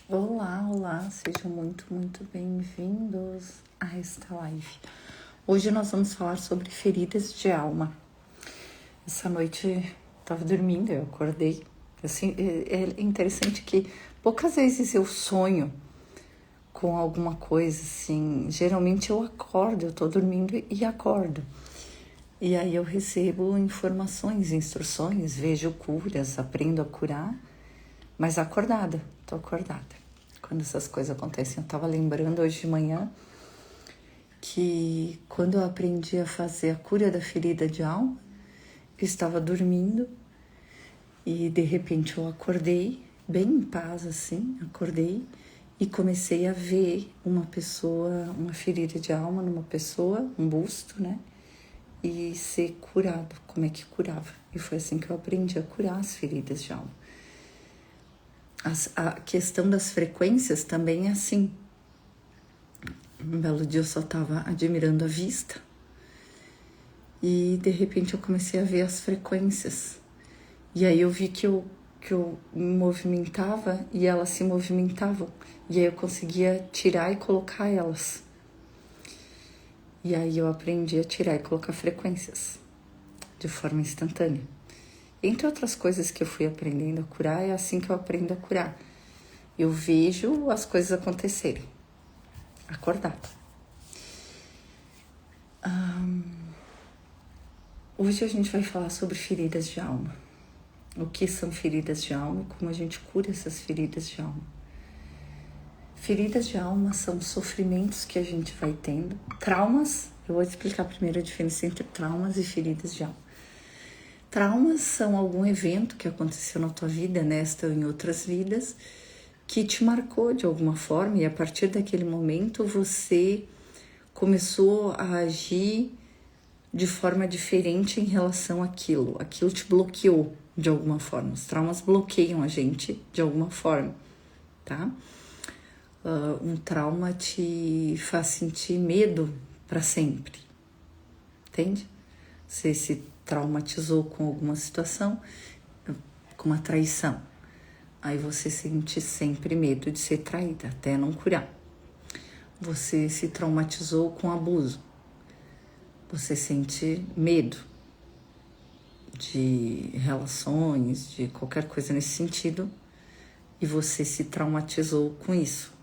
Olá, olá, sejam muito bem-vindos a esta live. Hoje nós vamos falar sobre feridas de alma. Essa noite estava dormindo, eu acordei. Assim, é interessante que poucas vezes eu sonho com alguma coisa assim. Geralmente eu acordo, eu tô dormindo e acordo. E aí eu recebo informações, instruções, vejo curas, aprendo a curar, mas acordada, tô acordada. Quando essas coisas acontecem, eu tava lembrando hoje de manhã que quando eu aprendi a fazer a cura da ferida de alma, eu estava dormindo e de repente eu acordei, bem em paz assim, acordei e comecei a ver uma pessoa, uma ferida de alma numa pessoa, um busto, né? E ser curado, como é que curava. E foi assim que eu aprendi a curar as feridas de alma. A questão das frequências também é assim. Um belo dia eu só estava admirando a vista e de repente eu comecei a ver as frequências. E aí eu vi que eu me movimentava e elas se movimentavam. E aí eu conseguia tirar e colocar elas. E aí eu aprendi a tirar e colocar frequências de forma instantânea. Entre outras coisas que eu fui aprendendo a curar, é assim que eu aprendo a curar. Eu vejo as coisas acontecerem, acordado. Hoje a gente vai falar sobre feridas de alma. O que são feridas de alma e como a gente cura essas feridas de alma. Feridas de alma são sofrimentos que a gente vai tendo. Traumas, eu vou explicar primeiro a diferença entre traumas e feridas de alma. Traumas são algum evento que aconteceu na tua vida, nesta ou em outras vidas, que te marcou de alguma forma e a partir daquele momento você começou a agir de forma diferente em relação àquilo. Aquilo te bloqueou de alguma forma. Os traumas bloqueiam a gente de alguma forma, tá? Um trauma te faz sentir medo para sempre, entende? Você se traumatizou com alguma situação, com uma traição. Aí você sente sempre medo de ser traída, até não curar. Você se traumatizou com abuso. Você sente medo de relações, de qualquer coisa nesse sentido, e você se traumatizou com isso.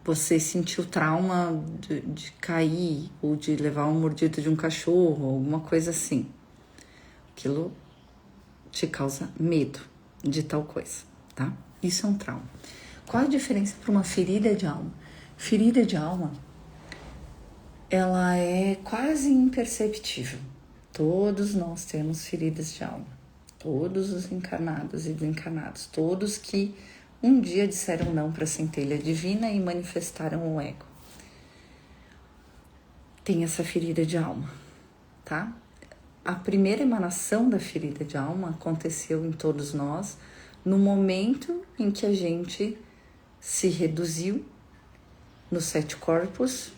Você sentiu trauma de cair ou de levar uma mordida de um cachorro, alguma coisa assim. Aquilo te causa medo de tal coisa, tá? Isso é um trauma. Qual a diferença para uma ferida de alma? Ferida de alma, ela é quase imperceptível. Todos nós temos feridas de alma. Todos os encarnados e desencarnados. Todos que um dia disseram não para a centelha divina e manifestaram o ego. Tem essa ferida de alma, tá? A primeira emanação da ferida de alma aconteceu em todos nós no momento em que a gente se reduziu nos 7 corpos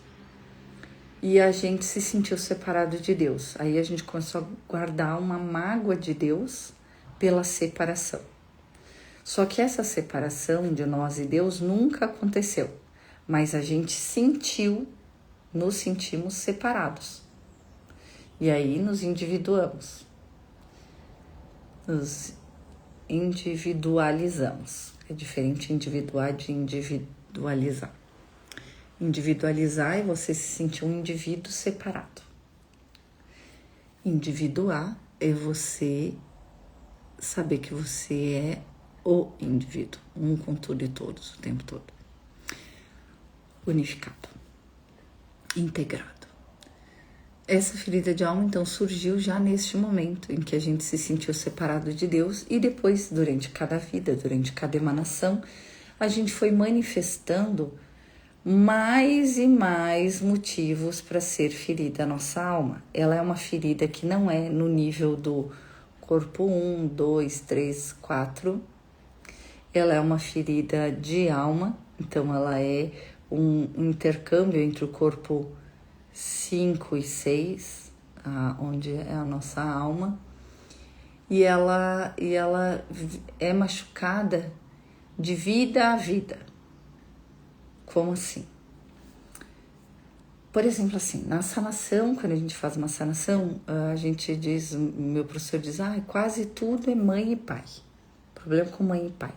e a gente se sentiu separado de Deus. Aí a gente começou a guardar uma mágoa de Deus pela separação. Só que essa separação de nós e Deus nunca aconteceu, mas a gente nos sentimos separados. E aí nos individuamos, nos individualizamos. É diferente individuar de individualizar. Individualizar é você se sentir um indivíduo separado. Individuar é você saber que você é o indivíduo, um com tudo e todos, o tempo todo. Unificado, integrado. Essa ferida de alma, então, surgiu já neste momento em que a gente se sentiu separado de Deus e depois, durante cada vida, durante cada emanação, a gente foi manifestando mais e mais motivos para ser ferida a nossa alma. Ela é uma ferida que não é no nível do corpo 1, 2, 3, 4. Ela é uma ferida de alma, então ela é um intercâmbio entre o corpo 5 e 6, onde é a nossa alma, e ela é machucada de vida a vida. Como assim? Por exemplo, assim, na sanação, quando a gente faz uma sanação, a gente diz, meu professor diz, quase tudo é mãe e pai. Problema com mãe e pai.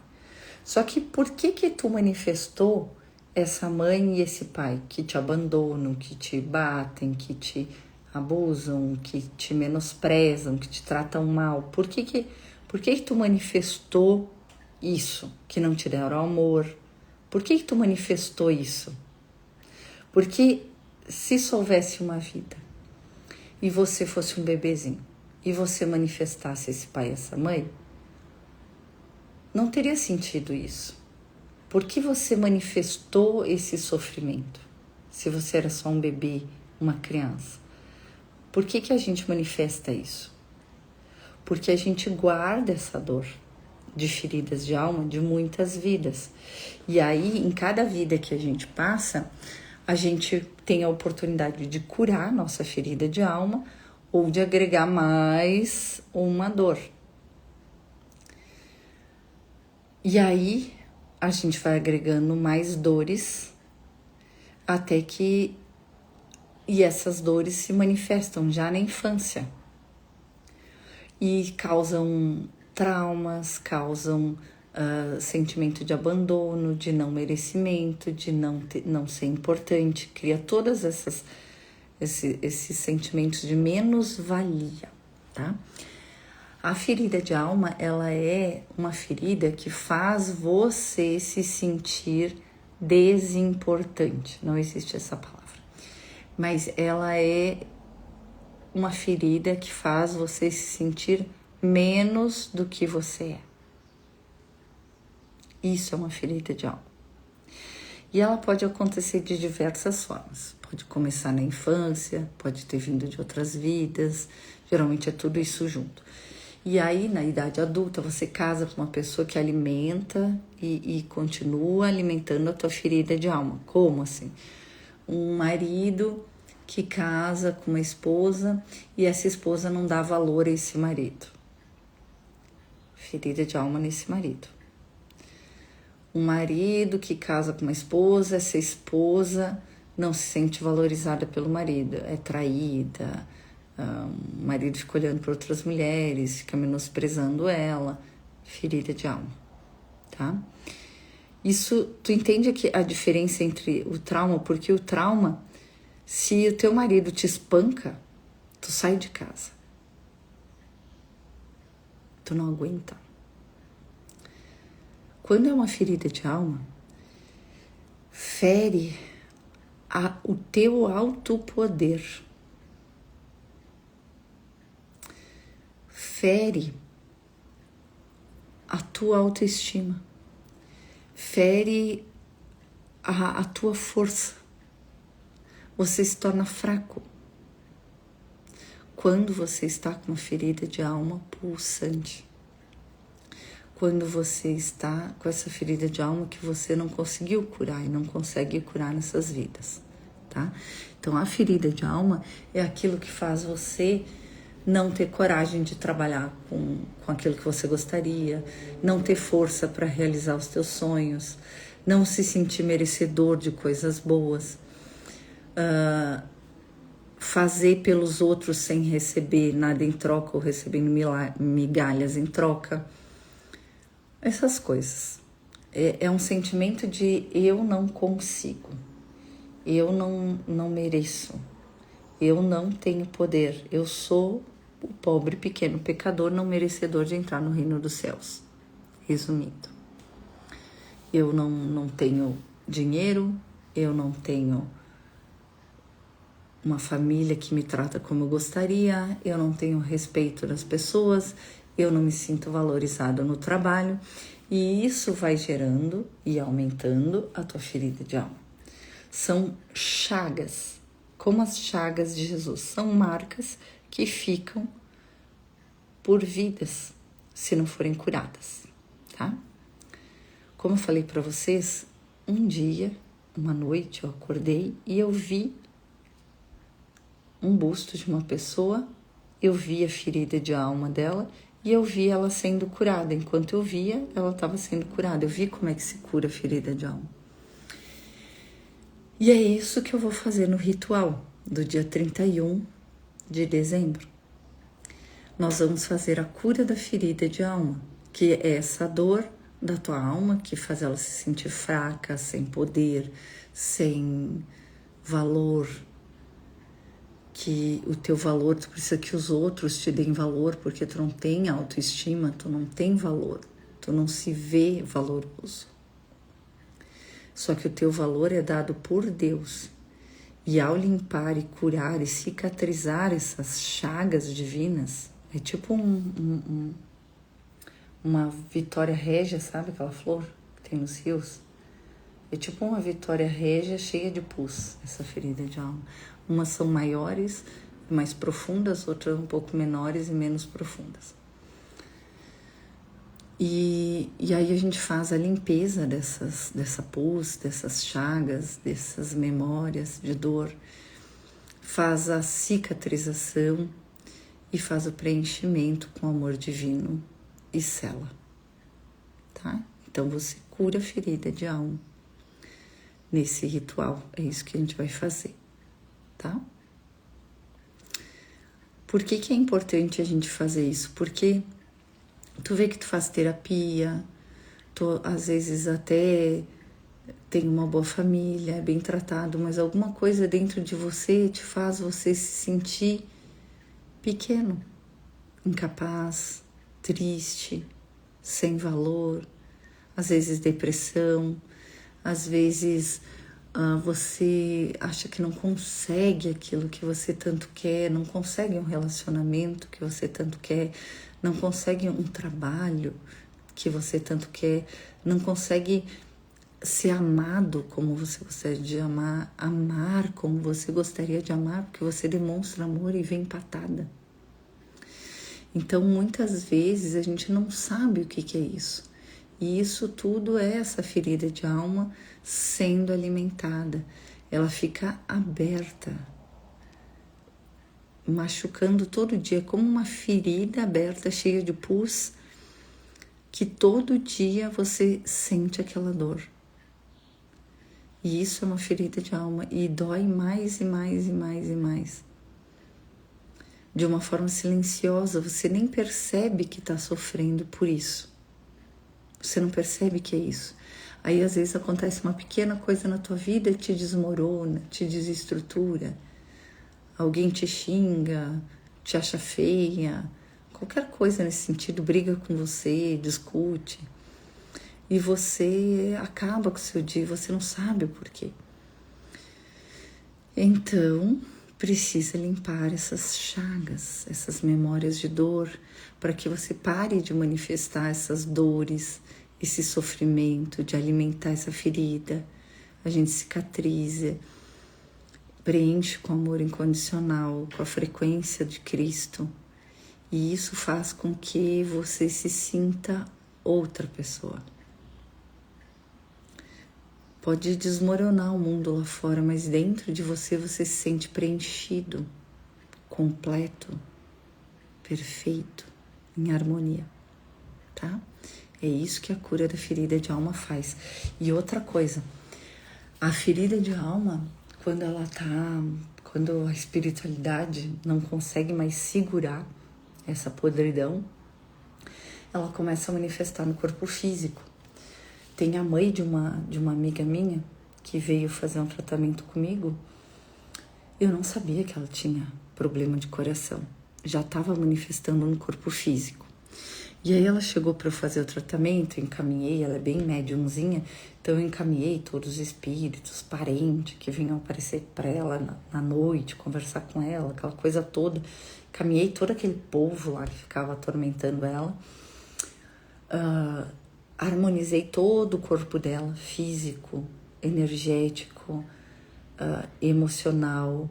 Só que por que tu manifestou essa mãe e esse pai que te abandonam, que te batem, que te abusam, que te menosprezam, que te tratam mal? Por que tu manifestou isso? Que não te deram amor? Por que tu manifestou isso? Porque se soubesse uma vida e você fosse um bebezinho e você manifestasse esse pai e essa mãe, não teria sentido isso. Por que você manifestou esse sofrimento? Se você era só um bebê, uma criança. Por que a gente manifesta isso? Porque a gente guarda essa dor de feridas de alma de muitas vidas. E aí, em cada vida que a gente passa, a gente tem a oportunidade de curar nossa ferida de alma ou de agregar mais uma dor. E aí, a gente vai agregando mais dores até que... E essas dores se manifestam já na infância. E causam traumas, causam sentimento de abandono, de não merecimento, de não ser importante. Cria todas esses sentimentos de menos-valia, tá? A ferida de alma, ela é uma ferida que faz você se sentir desimportante. Não existe essa palavra. Mas ela é uma ferida que faz você se sentir menos do que você é. Isso é uma ferida de alma. E ela pode acontecer de diversas formas. Pode começar na infância, pode ter vindo de outras vidas, geralmente é tudo isso junto. E aí, na idade adulta, você casa com uma pessoa que alimenta e continua alimentando a tua ferida de alma. Como assim? Um marido que casa com uma esposa e essa esposa não dá valor a esse marido. Ferida de alma nesse marido. Um marido que casa com uma esposa, essa esposa não se sente valorizada pelo marido, é traída, o marido fica olhando para outras mulheres, fica menosprezando ela, ferida de alma, tá? Isso, tu entende que a diferença entre o trauma, porque o trauma, se o teu marido te espanca, tu sai de casa. Tu não aguenta. Quando é uma ferida de alma, fere o teu autopoder. Fere a tua autoestima. Fere a tua força. Você se torna fraco. Quando você está com uma ferida de alma pulsante. Quando você está com essa ferida de alma que você não conseguiu curar e não consegue curar nessas vidas, tá? Então, a ferida de alma é aquilo que faz você não ter coragem de trabalhar com aquilo que você gostaria, não ter força para realizar os teus sonhos, não se sentir merecedor de coisas boas, fazer pelos outros sem receber nada em troca ou recebendo migalhas em troca. Essas coisas. É um sentimento de eu não consigo, eu não mereço, eu não tenho poder, eu sou o pobre pequeno pecador não merecedor de entrar no reino dos céus. Resumindo, eu não tenho dinheiro, eu não tenho uma família que me trata como eu gostaria, eu não tenho respeito das pessoas, eu não me sinto valorizado no trabalho, e isso vai gerando e aumentando a tua ferida de alma. São chagas, como as chagas de Jesus, são marcas que ficam por vidas se não forem curadas, tá? Como eu falei para vocês, um dia, uma noite, eu acordei e eu vi um busto de uma pessoa, eu vi a ferida de alma dela e eu vi ela sendo curada. Enquanto eu via, ela estava sendo curada. Eu vi como é que se cura a ferida de alma. E é isso que eu vou fazer no ritual do dia 31 de dezembro. Nós vamos fazer a cura da ferida de alma, que é essa dor da tua alma que faz ela se sentir fraca, sem poder, sem valor, que o teu valor, tu precisa que os outros te deem valor, porque tu não tem autoestima, tu não tem valor, tu não se vê valoroso. Só que o teu valor é dado por Deus. E ao limpar e curar e cicatrizar essas chagas divinas, é tipo uma vitória régia, sabe aquela flor que tem nos rios? É tipo uma vitória régia cheia de pus, essa ferida de alma. Umas são maiores e mais profundas, outras um pouco menores e menos profundas. E aí a gente faz a limpeza dessa pus, dessas chagas, dessas memórias de dor, faz a cicatrização e faz o preenchimento com o amor divino e sela, tá? Então você cura a ferida de alma nesse ritual, é isso que a gente vai fazer, tá? Por que é importante a gente fazer isso? Porque tu vê que tu faz terapia, tu às vezes até tem uma boa família, é bem tratado, mas alguma coisa dentro de você te faz você se sentir pequeno, incapaz, triste, sem valor, às vezes depressão, às vezes você acha que não consegue aquilo que você tanto quer, não consegue um relacionamento que você tanto quer, não consegue um trabalho que você tanto quer, não consegue ser amado como você gostaria de amar como você gostaria de amar, porque você demonstra amor e vem patada. Então, muitas vezes a gente não sabe o que é isso. E isso tudo é essa ferida de alma sendo alimentada. Ela fica aberta, machucando todo dia, como uma ferida aberta, cheia de pus, que todo dia você sente aquela dor. E isso é uma ferida de alma e dói mais e mais e mais e mais. De uma forma silenciosa, você nem percebe que está sofrendo por isso. Você não percebe que é isso. Aí às vezes acontece uma pequena coisa na tua vida e te desmorona, te desestrutura. Alguém te xinga, te acha feia, qualquer coisa nesse sentido, briga com você, discute. E você acaba com o seu dia, você não sabe o porquê. Então, precisa limpar essas chagas, essas memórias de dor, para que você pare de manifestar essas dores, esse sofrimento, de alimentar essa ferida. A gente cicatriza, preenche com amor incondicional, com a frequência de Cristo. E isso faz com que você se sinta outra pessoa. Pode desmoronar o mundo lá fora, mas dentro de você você se sente preenchido, completo, perfeito, em harmonia, tá? É isso que a cura da ferida de alma faz. E outra coisa, a ferida de alma, quando a espiritualidade não consegue mais segurar essa podridão, ela começa a manifestar no corpo físico. Tem a mãe de uma amiga minha que veio fazer um tratamento comigo. Eu não sabia que ela tinha problema de coração. Já estava manifestando no corpo físico. E aí ela chegou para eu fazer o tratamento, encaminhei, ela é bem médiumzinha, então eu encaminhei todos os espíritos, parentes que vinham aparecer para ela na noite, conversar com ela, aquela coisa toda. Encaminhei todo aquele povo lá que ficava atormentando ela. Harmonizei todo o corpo dela, físico, energético, emocional,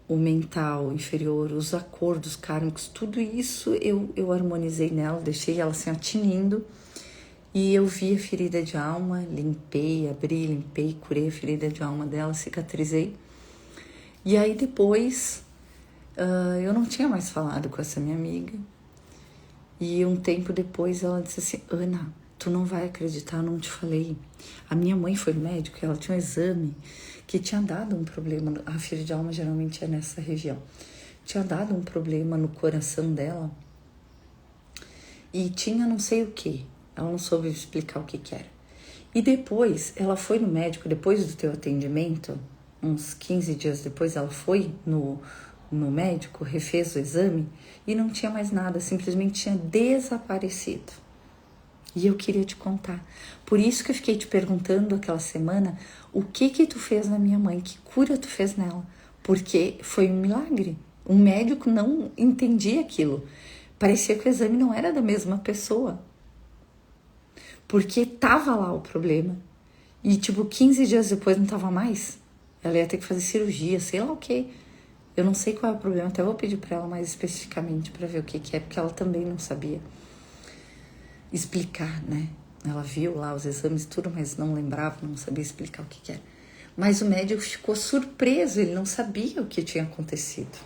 o mental inferior, os acordos kármicos, tudo isso eu harmonizei nela, deixei ela assim tinindo, e eu vi a ferida de alma, limpei, abri, limpei, curei a ferida de alma dela, cicatrizei. E aí depois eu não tinha mais falado com essa minha amiga. E um tempo depois ela disse assim: Ana, Tu não vai acreditar, eu não te falei. A minha mãe foi no médico, ela tinha um exame que tinha dado um problema. A ferida de alma geralmente é nessa região. Tinha dado um problema no coração dela e tinha não sei o que. Ela não soube explicar o que era. E depois, ela foi no médico, depois do teu atendimento, uns 15 dias depois, ela foi no médico, refez o exame e não tinha mais nada, simplesmente tinha desaparecido. E eu queria te contar. Por isso que eu fiquei te perguntando aquela semana o que tu fez na minha mãe, que cura tu fez nela. Porque foi um milagre. Um médico não entendia aquilo. Parecia que o exame não era da mesma pessoa. Porque tava lá o problema. E 15 dias depois não tava mais. Ela ia ter que fazer cirurgia, sei lá o quê. Eu não sei qual é o problema, até vou pedir para ela mais especificamente para ver o que é, porque ela também não sabia explicar, né? Ela viu lá os exames e tudo, mas não lembrava, não sabia explicar o que era. Mas o médico ficou surpreso, ele não sabia o que tinha acontecido.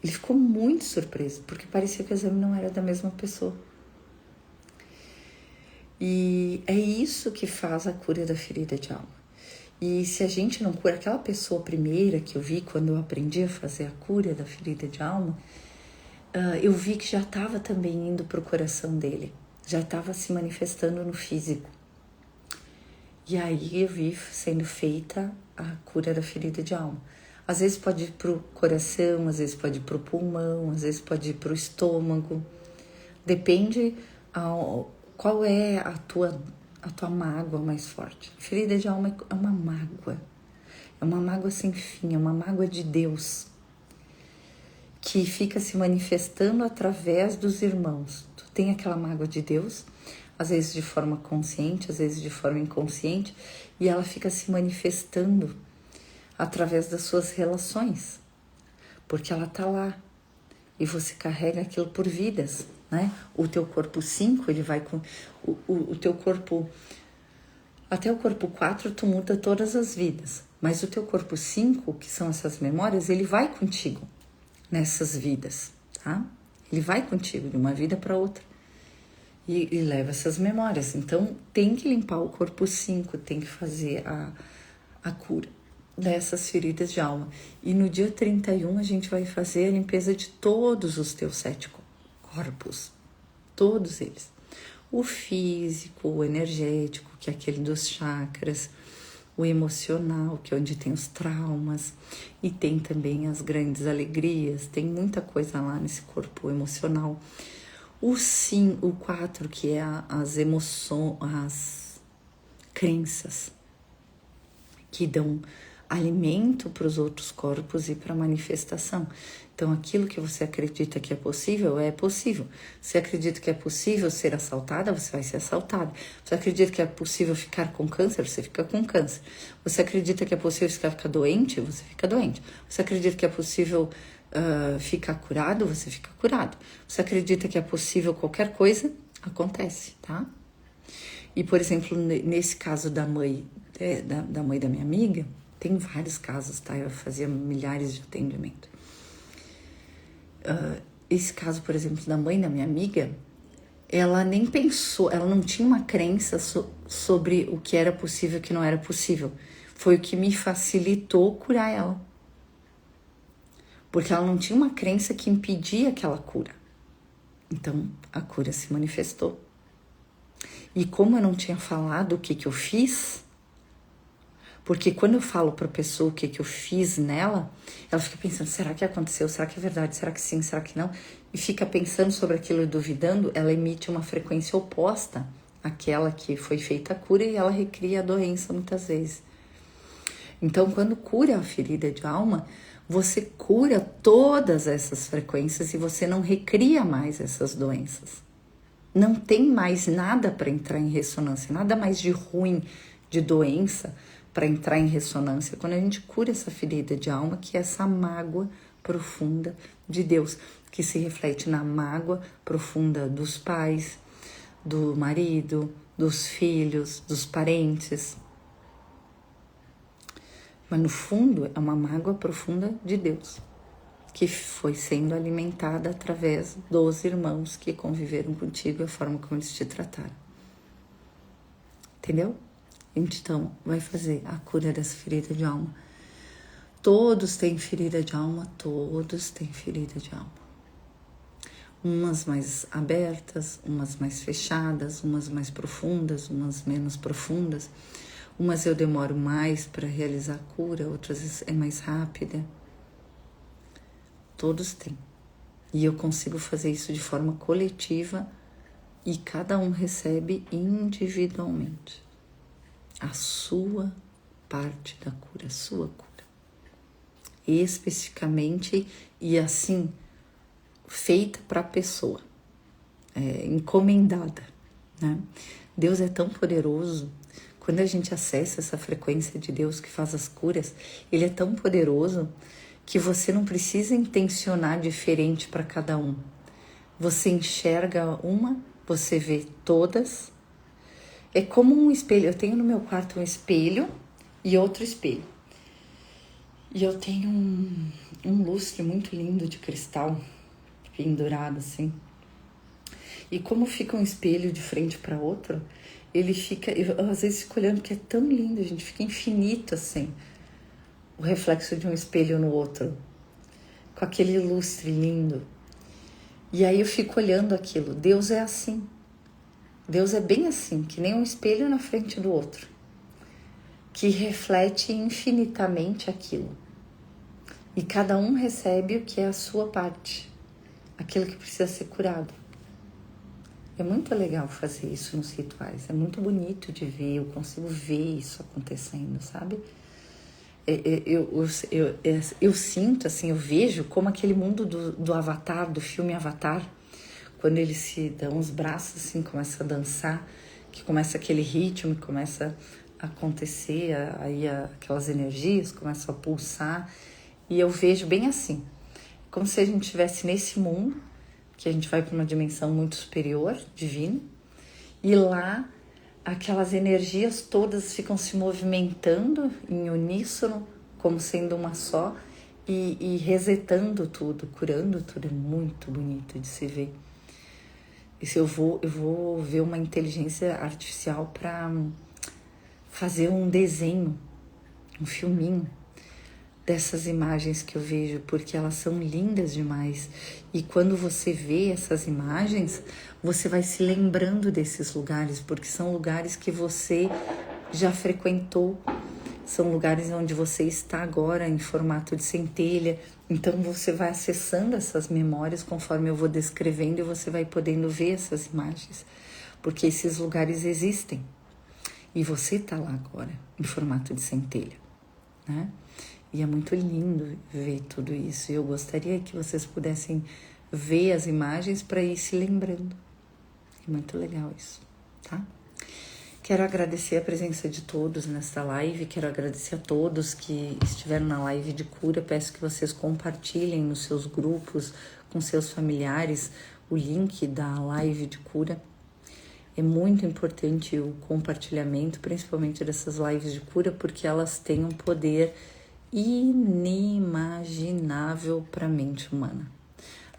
Ele ficou muito surpreso, porque parecia que o exame não era da mesma pessoa. E é isso que faz a cura da ferida de alma. E se a gente não cura, aquela pessoa primeira que eu vi quando eu aprendi a fazer a cura da ferida de alma, eu vi que já estava também indo para o coração dele, já estava se manifestando no físico. E aí eu vi sendo feita a cura da ferida de alma. Às vezes pode ir para o coração, às vezes pode ir para o pulmão, às vezes pode ir para o estômago. Depende qual é a tua mágoa mais forte. A ferida de alma é uma mágoa. É uma mágoa sem fim, é uma mágoa de Deus que fica se manifestando através dos irmãos. Tu tem aquela mágoa de Deus, às vezes de forma consciente, às vezes de forma inconsciente, e ela fica se manifestando através das suas relações, porque ela tá lá e você carrega aquilo por vidas, né? O teu corpo 5, ele vai com o teu corpo, até o corpo 4 tu muda todas as vidas, mas o teu corpo 5, que são essas memórias, ele vai contigo nessas vidas, tá? Ele vai contigo de uma vida para outra e leva essas memórias. Então tem que limpar o corpo 5, tem que fazer a cura dessas feridas de alma. E no dia 31 a gente vai fazer a limpeza de todos os teus 7 corpos, todos eles. O físico, o energético, que é aquele dos chakras, o emocional, que é onde tem os traumas, e tem também as grandes alegrias, tem muita coisa lá nesse corpo emocional. O 4, que é as emoções, as crenças, que dão alimento para os outros corpos e para a manifestação. Então, aquilo que você acredita que é possível, é possível. Você acredita que é possível ser assaltada, você vai ser assaltada. Você acredita que é possível ficar com câncer, você fica com câncer. Você acredita que é possível ficar doente, você fica doente. Você acredita que é possível ficar curado, você fica curado. Você acredita que é possível qualquer coisa, acontece, tá? E, por exemplo, nesse caso da mãe da minha amiga, tem vários casos, tá? Eu fazia milhares de atendimentos. Esse caso, por exemplo, da mãe da minha amiga, ela nem pensou, ela não tinha uma crença sobre o que era possível e o que não era possível. Foi o que me facilitou curar ela. Porque ela não tinha uma crença que impedia aquela cura. Então, a cura se manifestou. E como eu não tinha falado o que eu fiz, porque quando eu falo para a pessoa o que eu fiz nela, ela fica pensando, será que aconteceu? Será que é verdade? Será que sim? Será que não? E fica pensando sobre aquilo e duvidando, ela emite uma frequência oposta àquela que foi feita a cura e ela recria a doença muitas vezes. Então, quando cura a ferida de alma, você cura todas essas frequências e você não recria mais essas doenças. Não tem mais nada para entrar em ressonância, nada mais de ruim, de doença, para entrar em ressonância, quando a gente cura essa ferida de alma, que é essa mágoa profunda de Deus, que se reflete na mágoa profunda dos pais, do marido, dos filhos, dos parentes. Mas no fundo é uma mágoa profunda de Deus, que foi sendo alimentada através dos irmãos que conviveram contigo e a forma como eles te trataram. entendeu? Então, vai fazer a cura dessa ferida de alma. Todos têm ferida de alma, todos têm ferida de alma. Umas mais abertas, umas mais fechadas, umas mais profundas, umas menos profundas. Umas eu demoro mais para realizar a cura, outras é mais rápida. Todos têm. E eu consigo fazer isso de forma coletiva e cada um recebe individualmente a sua parte da cura, a sua cura. Especificamente e assim, feita para a pessoa, encomendada, né? Deus é tão poderoso. Quando a gente acessa essa frequência de Deus que faz as curas, Ele é tão poderoso que você não precisa intencionar diferente para cada um. Você enxerga uma, você vê todas. É como um espelho. Eu tenho no meu quarto um espelho e outro espelho. E eu tenho um lustre muito lindo de cristal pendurado assim. E como fica um espelho de frente para outro, ele fica, eu às vezes fico olhando que é tão lindo, gente, fica infinito assim, o reflexo de um espelho no outro, com aquele lustre lindo. E aí eu fico olhando aquilo. Deus é assim. Deus é bem assim, que nem um espelho na frente do outro, que reflete infinitamente aquilo. E cada um recebe o que é a sua parte, aquilo que precisa ser curado. É muito legal fazer isso nos rituais, é muito bonito de ver, eu consigo ver isso acontecendo, sabe? Eu sinto, assim, eu vejo como aquele mundo do Avatar, do filme Avatar, quando eles se dão os braços, assim, começa a dançar, que começa aquele ritmo, que começa a acontecer, aí aquelas energias começam a pulsar, e eu vejo bem assim, como se a gente estivesse nesse mundo, que a gente vai para uma dimensão muito superior, divina, e lá aquelas energias todas ficam se movimentando em uníssono, como sendo uma só, e resetando tudo, curando tudo. É muito bonito de se ver. Isso eu vou ver uma inteligência artificial para fazer um desenho, um filminho dessas imagens que eu vejo, porque elas são lindas demais. E quando você vê essas imagens, você vai se lembrando desses lugares, porque são lugares que você já frequentou, são lugares onde você está agora em formato de centelha. Então você vai acessando essas memórias conforme eu vou descrevendo e você vai podendo ver essas imagens, porque esses lugares existem e você está lá agora em formato de centelha, né? E é muito lindo ver tudo isso. E eu gostaria que vocês pudessem ver as imagens para ir se lembrando. É muito legal isso, tá? Quero agradecer a presença de todos nesta live. Quero agradecer a todos que estiveram na live de cura. Peço que vocês compartilhem nos seus grupos, com seus familiares, o link da live de cura. É muito importante o compartilhamento, principalmente dessas lives de cura, porque elas têm um poder inimaginável para a mente humana.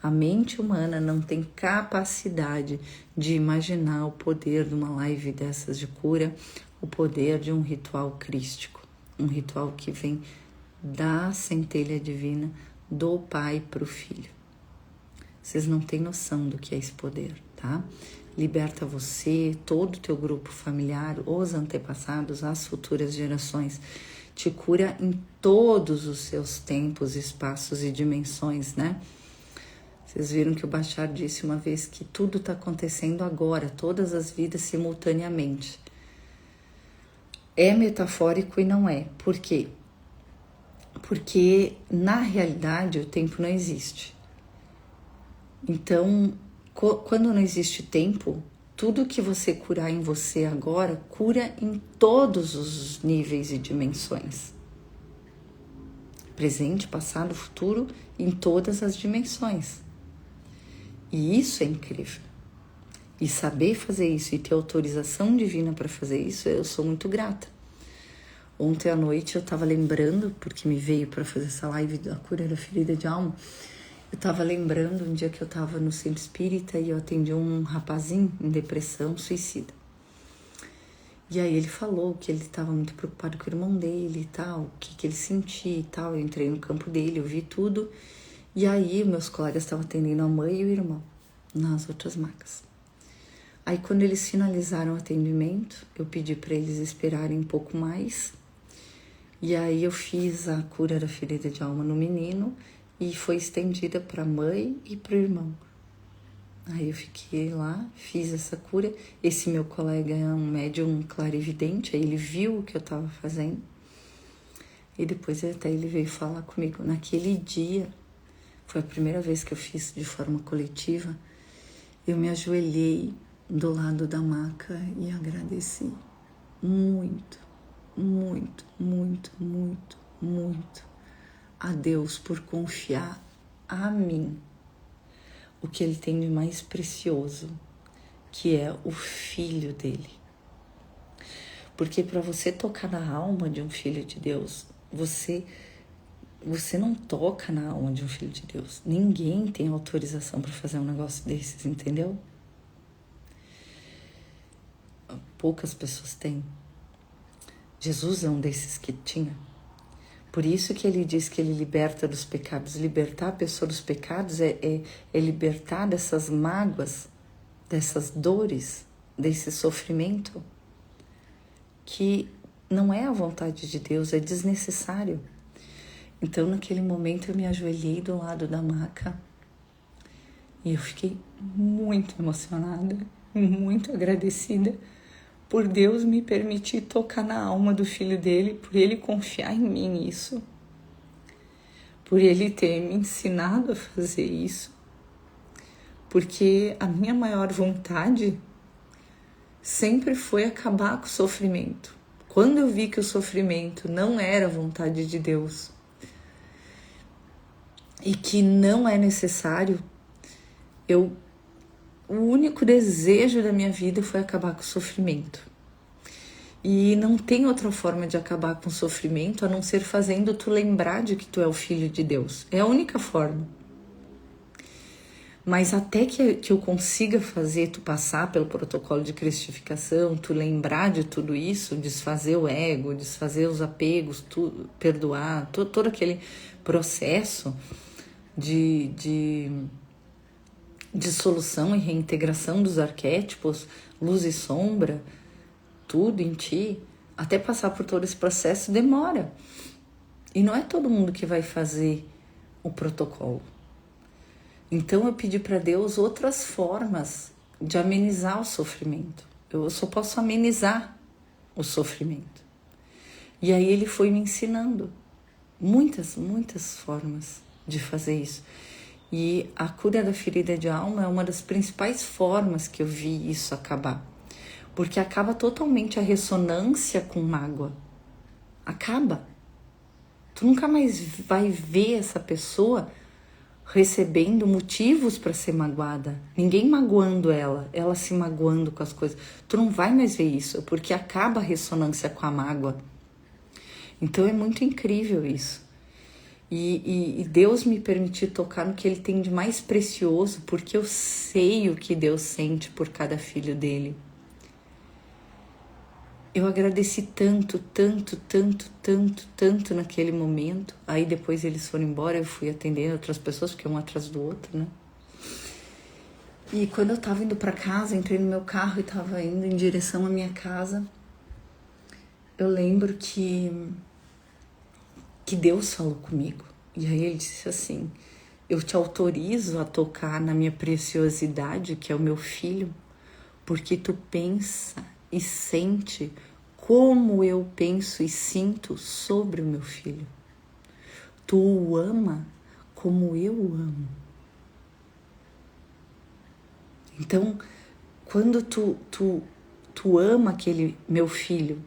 A mente humana não tem capacidade de imaginar o poder de uma live dessas de cura, o poder de um ritual crístico, um ritual que vem da centelha divina do Pai para o Filho. Vocês não têm noção do que é esse poder, tá? Liberta você, todo o teu grupo familiar, os antepassados, as futuras gerações. Te cura em todos os seus tempos, espaços e dimensões, né? Vocês viram que o Bashar disse uma vez que tudo está acontecendo agora, todas as vidas simultaneamente. É metafórico e não é. Por quê? Porque na realidade o tempo não existe. Então, quando não existe tempo, tudo que você curar em você agora, cura em todos os níveis e dimensões. Presente, passado, futuro, em todas as dimensões. E isso é incrível. E saber fazer isso e ter autorização divina para fazer isso, eu sou muito grata. Ontem à noite eu estava lembrando, porque me veio para fazer essa live da cura da ferida de alma, eu estava lembrando um dia que eu estava no centro espírita e eu atendi um rapazinho em depressão, suicida. E aí ele falou que ele estava muito preocupado com o irmão dele e tal, o que ele sentia e tal. Eu entrei no campo dele, eu vi tudo. E aí meus colegas estavam atendendo a mãe e o irmão nas outras macas. Aí quando eles finalizaram o atendimento, eu pedi para eles esperarem um pouco mais. E aí eu fiz a cura da ferida de alma no menino e foi estendida para a mãe e para o irmão. Aí eu fiquei lá, fiz essa cura. Esse meu colega é um médium clarividente, aí ele viu o que eu estava fazendo. E depois até ele veio falar comigo. Naquele dia, foi a primeira vez que eu fiz de forma coletiva, eu me ajoelhei do lado da maca e agradeci muito, muito, muito, muito, muito a Deus por confiar a mim o que ele tem de mais precioso, que é o filho dele. Porque para você tocar na alma de um filho de Deus, você não toca na alma de um filho de Deus. Ninguém tem autorização para fazer um negócio desses, entendeu? Poucas pessoas têm. Jesus é um desses que tinha. Por isso que ele diz que ele liberta dos pecados. Libertar a pessoa dos pecados é libertar dessas mágoas, dessas dores, desse sofrimento, que não é a vontade de Deus, é desnecessário. Então, naquele momento, eu me ajoelhei do lado da maca e eu fiquei muito emocionada, muito agradecida por Deus me permitir tocar na alma do filho dele, por ele confiar em mim nisso, por ele ter me ensinado a fazer isso, porque a minha maior vontade sempre foi acabar com o sofrimento. Quando eu vi que o sofrimento não era a vontade de Deus e que não é necessário, o único desejo da minha vida foi acabar com o sofrimento. E não tem outra forma de acabar com o sofrimento a não ser fazendo tu lembrar de que tu é o filho de Deus. É a única forma. Mas até que eu consiga fazer tu passar pelo protocolo de cristificação, tu lembrar de tudo isso, desfazer o ego, desfazer os apegos, perdoar, todo aquele processo de dissolução e reintegração dos arquétipos, luz e sombra, tudo em ti, até passar por todo esse processo demora. E não é todo mundo que vai fazer o protocolo. Então eu pedi para Deus outras formas de amenizar o sofrimento. Eu só posso amenizar o sofrimento. E aí ele foi me ensinando muitas, muitas formas de fazer isso. E a cura da ferida de alma é uma das principais formas que eu vi isso acabar. Porque acaba totalmente a ressonância com mágoa. Acaba. Tu nunca mais vai ver essa pessoa recebendo motivos para ser magoada. Ninguém magoando ela se magoando com as coisas. Tu não vai mais ver isso, porque acaba a ressonância com a mágoa. Então é muito incrível isso. E Deus me permitiu tocar no que Ele tem de mais precioso, porque eu sei o que Deus sente por cada filho dele. Eu agradeci tanto, tanto, tanto, tanto, tanto naquele momento. Aí depois eles foram embora, eu fui atendendo outras pessoas, porque um atrás do outro, né? E quando eu tava indo pra casa, entrei no meu carro e tava indo em direção à minha casa, eu lembro que Deus falou comigo. E aí ele disse assim: eu te autorizo a tocar na minha preciosidade, que é o meu filho, porque tu pensa e sente como eu penso e sinto sobre o meu filho. Tu o ama como eu o amo. Então, quando tu ama aquele meu filho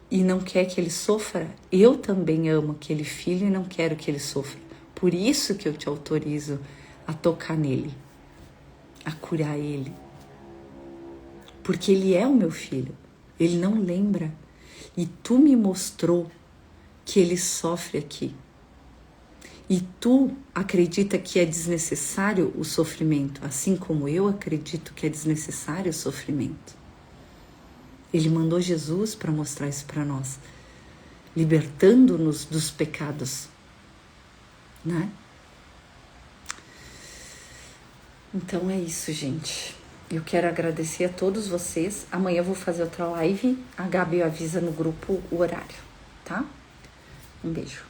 e não quer que ele sofra, eu também amo aquele filho e não quero que ele sofra. Por isso que eu te autorizo a tocar nele, a curar ele. Porque ele é o meu filho, ele não lembra. E tu me mostrou que ele sofre aqui. E tu acredita que é desnecessário o sofrimento, assim como eu acredito que é desnecessário o sofrimento. Ele mandou Jesus para mostrar isso para nós, libertando-nos dos pecados, né? Então é isso, gente. Eu quero agradecer a todos vocês. Amanhã eu vou fazer outra live. A Gabi avisa no grupo o horário, tá? Um beijo.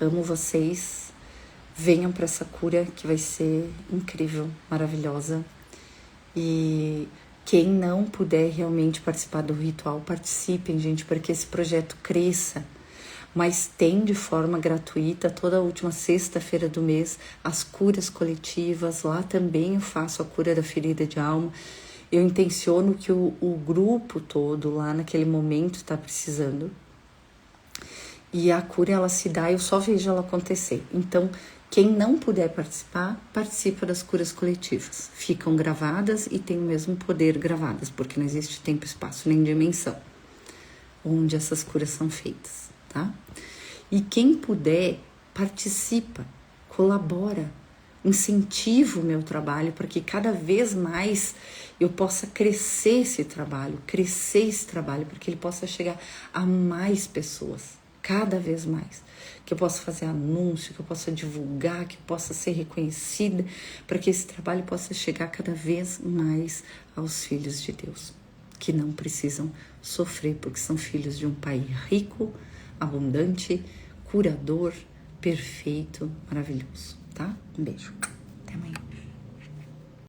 Amo vocês. Venham para essa cura que vai ser incrível, maravilhosa. E quem não puder realmente participar do ritual, participem, gente, para que esse projeto cresça. Mas tem de forma gratuita, toda a última sexta-feira do mês, as curas coletivas. Lá também eu faço a cura da ferida de alma. Eu intenciono que o grupo todo lá naquele momento está precisando. E a cura, ela se dá, eu só vejo ela acontecer. Então, quem não puder participar, participa das curas coletivas. Ficam gravadas e tem o mesmo poder gravadas, porque não existe tempo, espaço, nem dimensão onde essas curas são feitas, tá? E quem puder, participa, colabora, incentiva o meu trabalho para que cada vez mais eu possa crescer esse trabalho, para que ele possa chegar a mais pessoas, cada vez mais. Que eu possa fazer anúncio, que eu possa divulgar, que eu possa ser reconhecida, para que esse trabalho possa chegar cada vez mais aos filhos de Deus, que não precisam sofrer, porque são filhos de um Pai rico, abundante, curador, perfeito, maravilhoso, tá? Um beijo. Até amanhã.